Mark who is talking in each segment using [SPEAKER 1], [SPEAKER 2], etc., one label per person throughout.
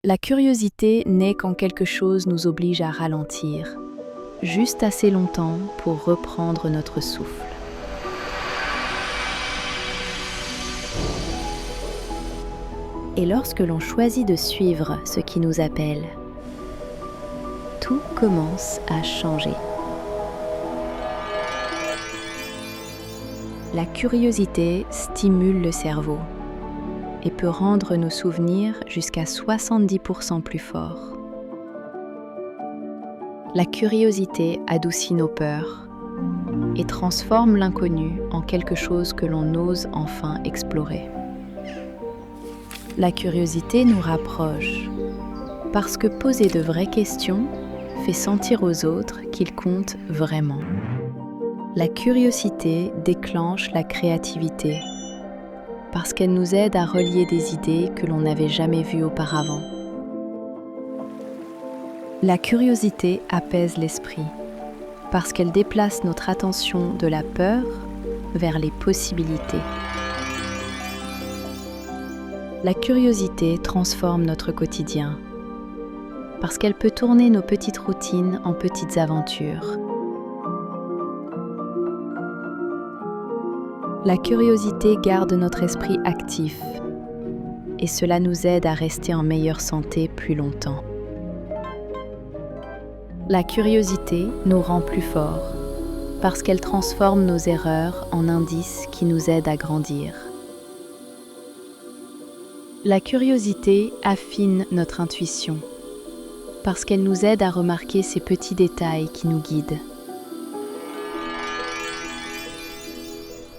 [SPEAKER 1] La curiosité naît quand quelque chose nous oblige à ralentir, juste assez longtemps pour reprendre notre souffle. Et lorsque l'on choisit de suivre ce qui nous appelle, tout commence à changer. La curiosité stimule le cerveau et peut rendre nos souvenirs jusqu'à 70% plus forts. La curiosité adoucit nos peurs et transforme l'inconnu en quelque chose que l'on ose enfin explorer. La curiosité nous rapproche parce que poser de vraies questions fait sentir aux autres qu'ils comptent vraiment. La curiosité déclenche la créativité parce qu'elle nous aide à relier des idées que l'on n'avait jamais vues auparavant. La curiosité apaise l'esprit parce qu'elle déplace notre attention de la peur vers les possibilités. La curiosité transforme notre quotidien parce qu'elle peut tourner nos petites routines en petites aventures. La curiosité garde notre esprit actif et cela nous aide à rester en meilleure santé plus longtemps. La curiosité nous rend plus forts parce qu'elle transforme nos erreurs en indices qui nous aident à grandir. La curiosité affine notre intuition parce qu'elle nous aide à remarquer ces petits détails qui nous guident.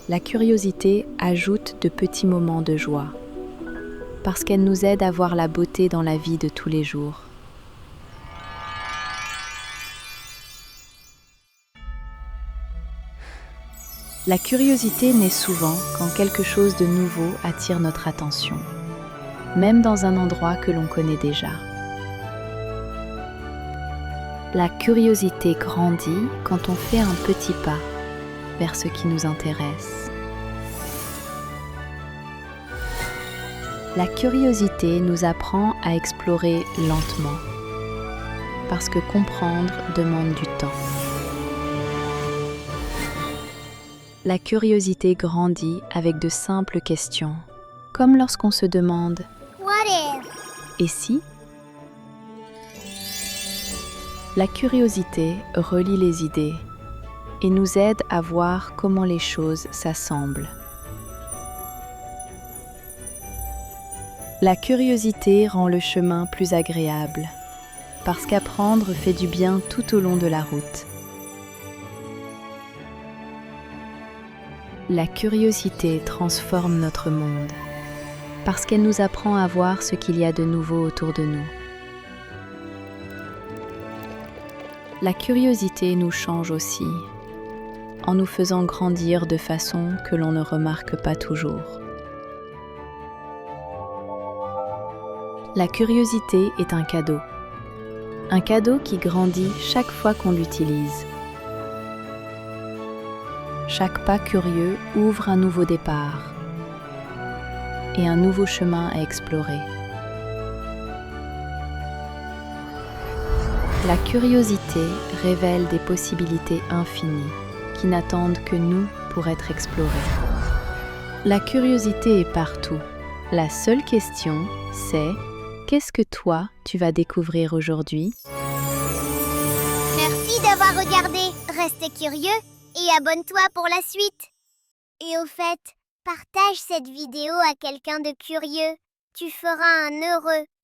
[SPEAKER 1] La curiosité ajoute de petits moments de joie parce qu'elle nous aide à voir la beauté dans la vie de tous les jours. La curiosité naît souvent quand quelque chose de nouveau attire notre attention, même dans un endroit que l'on connaît déjà. La curiosité grandit quand on fait un petit pas vers ce qui nous intéresse. La curiosité nous apprend à explorer lentement, parce que comprendre demande du temps. La curiosité grandit avec de simples questions, comme lorsqu'on se demande « What if ?» Et si ? La curiosité relie les idées et nous aide à voir comment les choses s'assemblent. La curiosité rend le chemin plus agréable, parce qu'apprendre fait du bien tout au long de la route. La curiosité transforme notre monde, parce qu'elle nous apprend à voir ce qu'il y a de nouveau autour de nous. La curiosité nous change aussi, en nous faisant grandir de façon que l'on ne remarque pas toujours. La curiosité est un cadeau qui grandit chaque fois qu'on l'utilise. Chaque pas curieux ouvre un nouveau départ et un nouveau chemin à explorer. La curiosité révèle des possibilités infinies qui n'attendent que nous pour être explorées. La curiosité est partout. La seule question, c'est qu'est-ce que toi, tu vas découvrir aujourd'hui ?
[SPEAKER 2] Merci d'avoir regardé. Restez curieux et abonne-toi pour la suite. Et au fait, partage cette vidéo à quelqu'un de curieux. Tu feras un heureux.